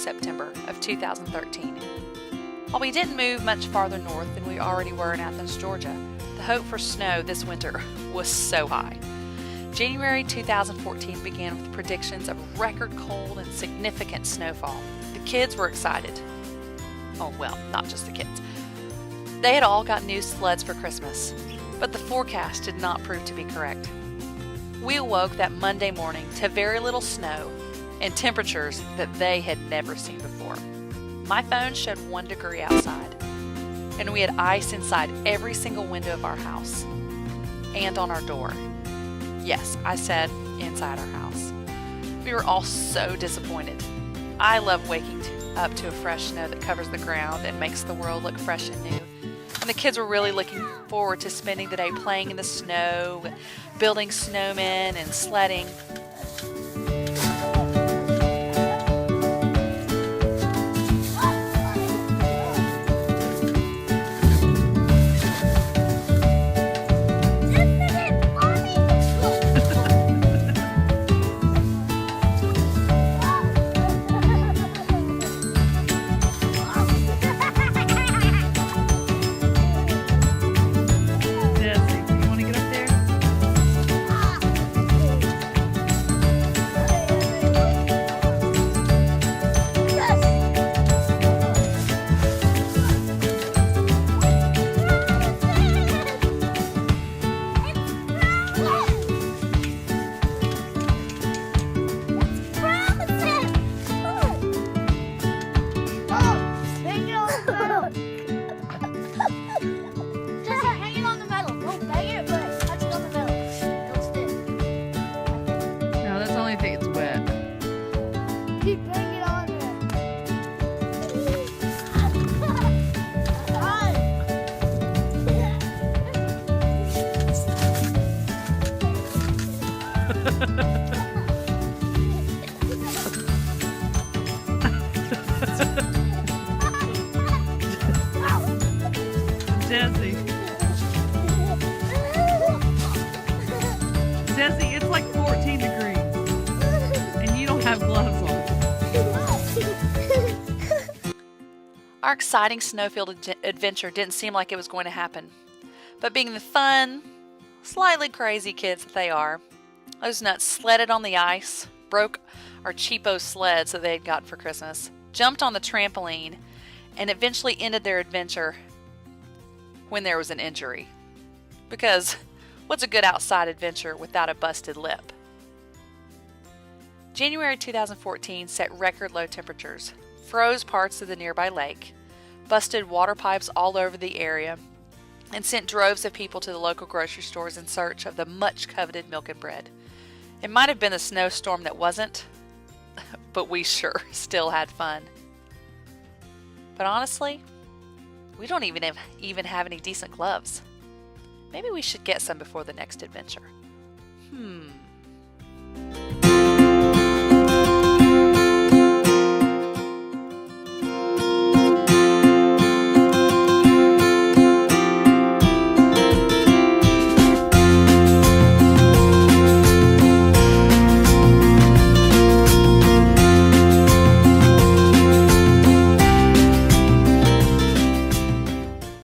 September of 2013. While we didn't move much farther north than we already were in Athens, Georgia, the hope for snow this winter was so high. January 2014 began with predictions of record cold and significant snowfall. The kids were excited. Oh, well, not just the kids. They had all got new sleds for Christmas, but the forecast did not prove to be correct. We awoke that Monday morning to very little snow and temperatures that they had never seen before. My phone showed 1 degree outside, and we had ice inside every single window of our house and on our door. Yes, I said inside our house. We were all so disappointed. I love waking up to a fresh snow that covers the ground and makes the world look fresh and new. And the kids were really looking forward to spending the day playing in the snow, building snowmen and sledding. Jesse, it's like 14 degrees, and you don't have gloves on. Our exciting snowfield adventure didn't seem like it was going to happen. But being the fun, slightly crazy kids that they are, those nuts sledded on the ice, broke our cheapo sleds that they had gotten for Christmas, jumped on the trampoline, and eventually ended their adventure when there was an injury. Because what's a good outside adventure without a busted lip? January 2014 set record low temperatures, froze parts of the nearby lake, busted water pipes all over the area, and sent droves of people to the local grocery stores in search of the much coveted milk and bread. It might have been the snowstorm that wasn't, but we sure still had fun. But honestly, we don't even have any decent gloves. Maybe we should get some before the next adventure.